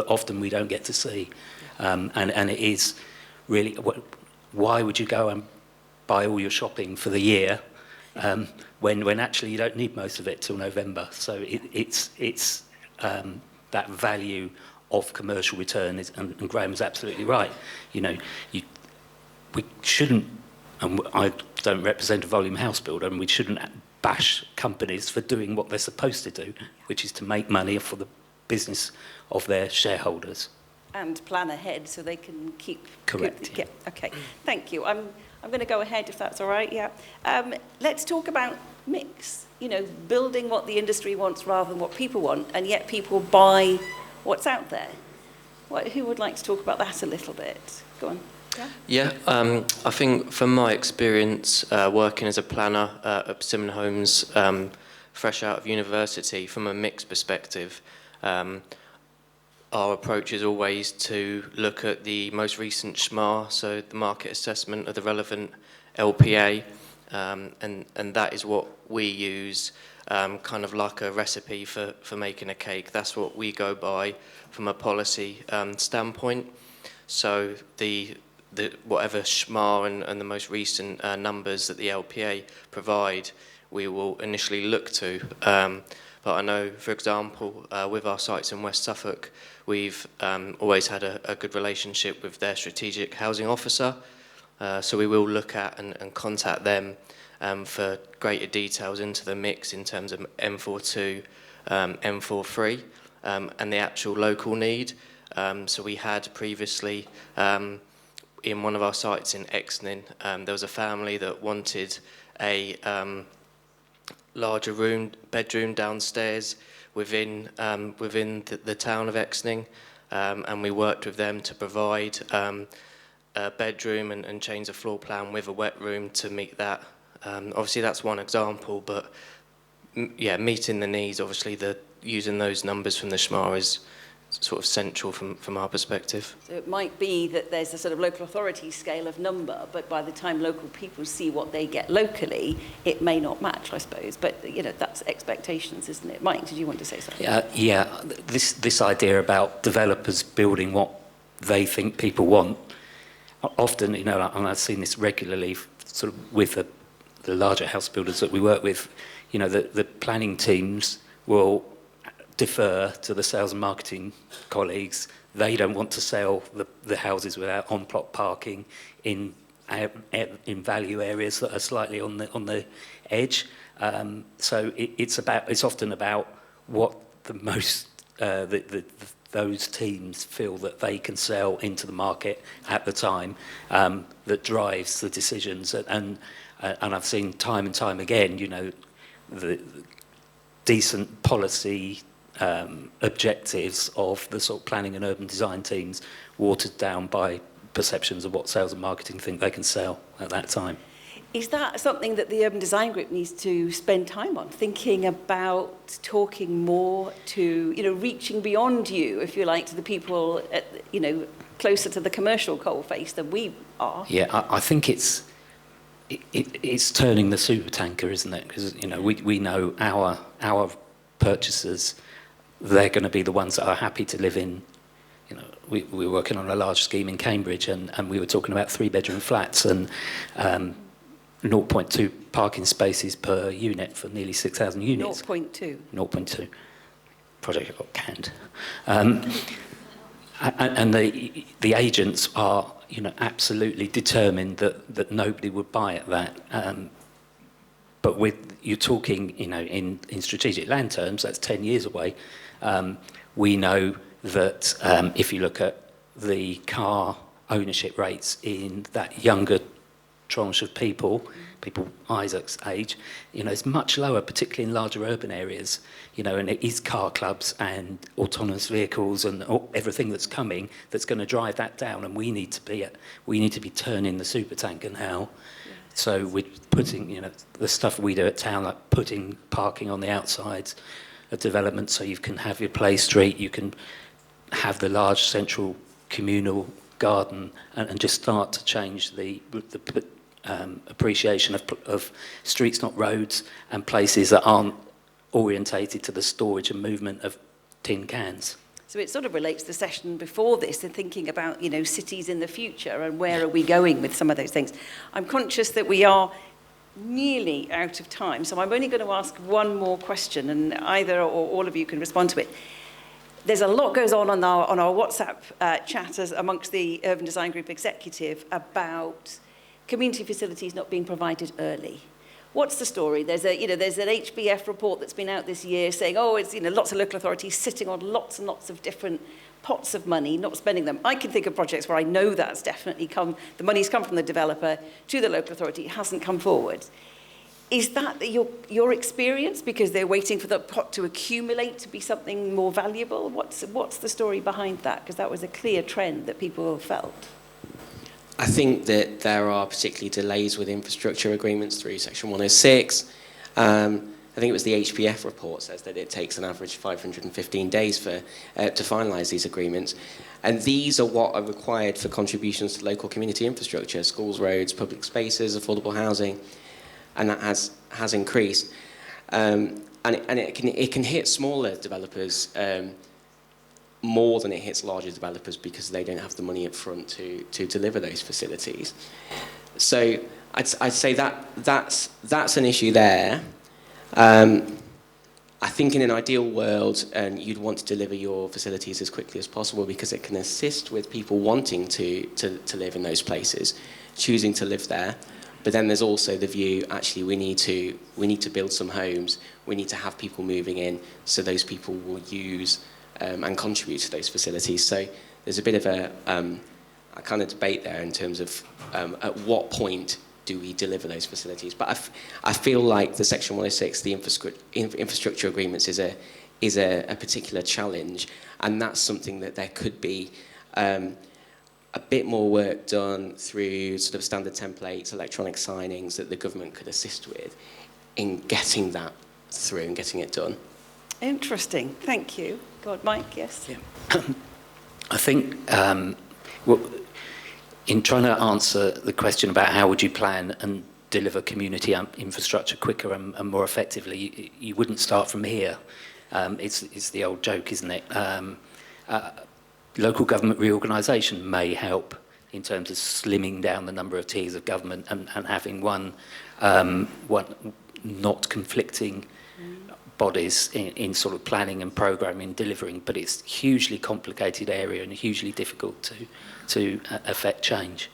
often we don't get to see. And it is really, why would you go and buy all your shopping for the year when actually you don't need most of it till November? So it's that value of commercial return is, and Graham's absolutely right. We shouldn't, and I don't represent a volume house builder, and we shouldn't bash companies for doing what they're supposed to do, which is to make money for the business of their shareholders. And plan ahead so they can keep... Correct. Yeah. Okay, thank you. I'm going to go ahead if that's all right, yeah. Let's talk about mix, building what the industry wants rather than what people want, and yet people buy what's out there. Who would like to talk about that a little bit? Go on. Yeah, I think from my experience working as a planner at Persimmon Homes, fresh out of university, from a mixed perspective, our approach is always to look at the most recent SMAR, so the market assessment of the relevant LPA, and that is what we use, kind of like a recipe for making a cake. That's what we go by from a policy standpoint. So the whatever SMAR and the most recent numbers that the LPA provide, we will initially look to. But I know, for example, with our sites in West Suffolk, we've always had a good relationship with their strategic housing officer. So we will look at and contact them for greater details into the mix in terms of M42, M43, and the actual local need. So we had previously, in one of our sites in Exning, there was a family that wanted a larger bedroom downstairs within the town of Exning, and we worked with them to provide a bedroom and change the floor plan with a wet room to meet that. Obviously, that's one example, but yeah, meeting the needs. Obviously, using those numbers from the SMAR is sort of central from our perspective. So it might be that there's a sort of local authority scale of number, but by the time local people see what they get locally, it may not match, I suppose. But, you know, that's expectations, isn't it? Mike, did you want to say something? Yeah, this idea about developers building what they think people want, often, you know, and I've seen this regularly sort of with the larger house builders that we work with, you know, the planning teams will defer to the sales and marketing colleagues. They don't want to sell the houses without on-plot parking in value areas that are slightly on the edge. So it's often about what the most those teams feel that they can sell into the market at the time that drives the decisions. And I've seen time and time again, you know, the decent policy objectives of the sort of planning and urban design teams watered down by perceptions of what sales and marketing think they can sell at that time. Is that something that the Urban Design Group needs to spend time on, thinking about talking more to, you know, reaching beyond you, if you like, to the people, you know, closer to the commercial coalface than we are? Yeah, I think it's turning the super tanker, isn't it? Because, you know, we know our purchasers, they're going to be the ones that are happy to live in. You know, we were working on a large scheme in Cambridge, and we were talking about 3-bedroom flats and 0.2 parking spaces per unit for nearly 6,000 units. 0.2. 0.2. Project got canned. And the agents are, you know, absolutely determined that nobody would buy at that. But you're talking, you know, in strategic land terms, that's 10 years away. We know that if you look at the car ownership rates in that younger tranche of people Isaac's age, you know, it's much lower, particularly in larger urban areas, you know, and it is car clubs and autonomous vehicles and everything that's coming that's going to drive that down, and we need to be turning the super tanker now. So we're putting, you know, the stuff we do at town, like putting parking on the outsides of development, so you can have your play street, you can have the large central communal garden, and just start to change the appreciation of streets, not roads, and places that aren't orientated to the storage and movement of tin cans. So it sort of relates to the session before this, and thinking about, you know, cities in the future and where are we going with some of those things. I'm conscious that we are nearly out of time, so I'm only going to ask one more question, and either or all of you can respond to it. There's a lot goes on our WhatsApp chat amongst the Urban Design Group executive about community facilities not being provided early. What's the story? There's an HBF report that's been out this year saying, oh, it's, you know, lots of local authorities sitting on lots and lots of different pots of money, not spending them. I can think of projects where I know that's definitely come, the money's come from the developer to the local authority, it hasn't come forward. Is that your experience, because they're waiting for the pot to accumulate to be something more valuable? What's the story behind that? Because that was a clear trend that people felt. I think that there are particularly delays with infrastructure agreements through Section 106. I think it was the HBF report says that it takes an average 515 days to finalise these agreements. And these are what are required for contributions to local community infrastructure, schools, roads, public spaces, affordable housing, and that has increased. And it can hit smaller developers more than it hits larger developers because they don't have the money up front to deliver those facilities. So I'd say that's an issue there. I think in an ideal world, you'd want to deliver your facilities as quickly as possible because it can assist with people wanting to live in those places, choosing to live there. But then there's also the view, actually, we need to build some homes. We need to have people moving in so those people will use and contribute to those facilities. So there's a bit of a kind of debate there in terms of at what point do we deliver those facilities. But I feel like the Section 106, the infrastructure agreements, is is a particular challenge, and that's something that there could be a bit more work done through sort of standard templates, electronic signings that the government could assist with in getting that through and getting it done. Interesting, thank you. Go on, Mike, yes? Yeah. I think in trying to answer the question about how would you plan and deliver community infrastructure quicker and more effectively, you wouldn't start from here. It's the old joke, isn't it? Local government reorganisation may help in terms of slimming down the number of tiers of government and having one not conflicting bodies in sort of planning and programming and delivering, but it's a hugely complicated area and hugely difficult to affect change.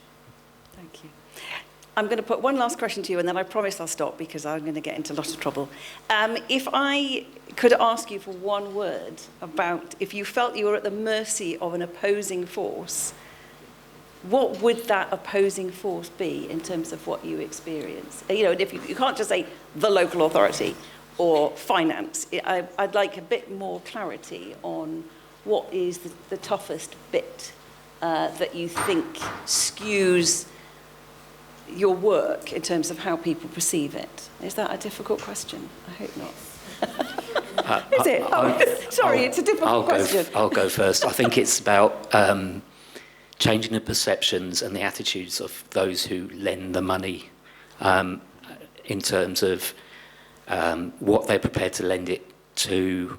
Thank you. I'm going to put one last question to you, and then I promise I'll stop because I'm going to get into a lot of trouble. If I could ask you for one word about if you felt you were at the mercy of an opposing force, what would that opposing force be in terms of what you experience? You know, and if you can't just say the local authority or finance, I'd like a bit more clarity on what is the toughest bit that you think skews your work in terms of how people perceive it. Is that a difficult question? I hope not. Is it? Sorry, it's a difficult question. I'll go first. I think it's about changing the perceptions and the attitudes of those who lend the money in terms of what they're prepared to lend it to,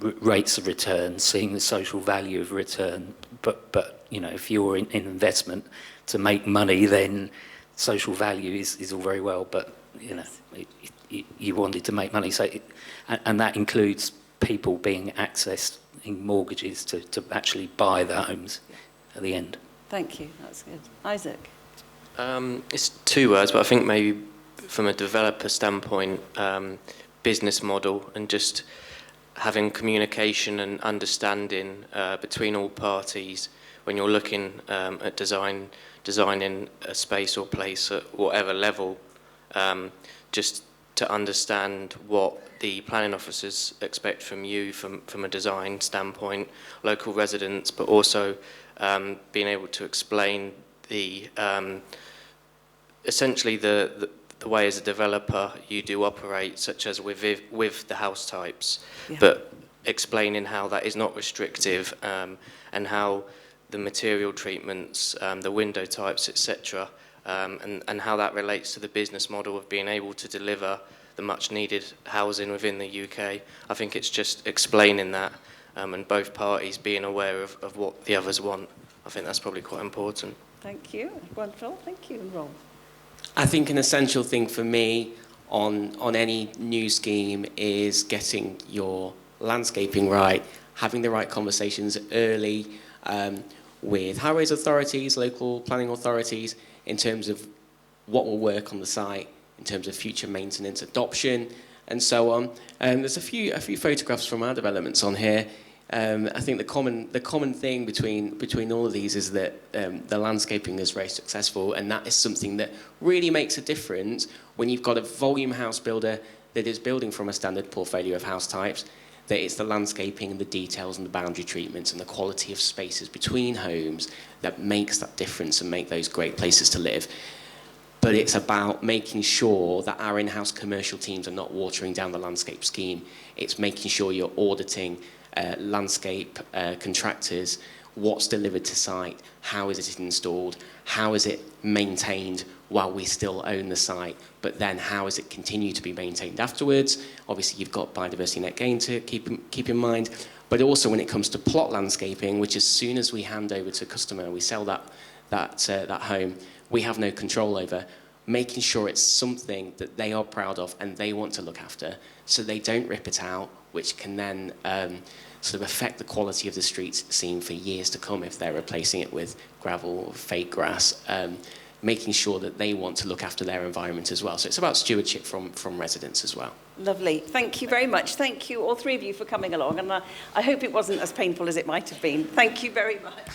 rates of return, seeing the social value of return. But you know, if you're in investment to make money, then social value is all very well, but you know, you wanted to make money. So, and that includes people being accessing mortgages to actually buy the homes at the end. Thank you, that's good. Isaac? It's two words, but I think maybe from a developer standpoint, business model and just having communication and understanding between all parties when you're looking at designing a space or place at whatever level, just to understand what the planning officers expect from you from a design standpoint, local residents, but also being able to explain the essentially the way as a developer you do operate, such as with the house types, but explaining how that is not restrictive and how the material treatments, the window types, etc., and how that relates to the business model of being able to deliver the much needed housing within the UK. I think it's just explaining that and both parties being aware of what the others want. I think that's probably quite important. Thank you. Wonderful. Thank you, Rob. I think an essential thing for me on any new scheme is getting your landscaping right, having the right conversations early with highways authorities, local planning authorities, in terms of what will work on the site, in terms of future maintenance, adoption, and so on. There's a few photographs from our developments on here. I think the common thing between all of these is that the landscaping is very successful, and that is something that really makes a difference when you've got a volume house builder that is building from a standard portfolio of house types, that it's the landscaping and the details and the boundary treatments and the quality of spaces between homes that makes that difference and make those great places to live. But it's about making sure that our in-house commercial teams are not watering down the landscape scheme. It's making sure you're auditing landscape contractors, what's delivered to site, how is it installed, how is it maintained while we still own the site, but then how is it continue to be maintained afterwards. Obviously you've got biodiversity net gain to keep in mind, but also when it comes to plot landscaping, which as soon as we hand over to a customer, we sell that home, we have no control over, making sure it's something that they are proud of and they want to look after, so they don't rip it out, which can then sort of affect the quality of the streets seen for years to come if they're replacing it with gravel or fake grass, making sure that they want to look after their environment as well. So it's about stewardship from residents as well. Lovely. Thank you very much. Thank you, all three of you, for coming along, and I hope it wasn't as painful as it might have been. Thank you very much.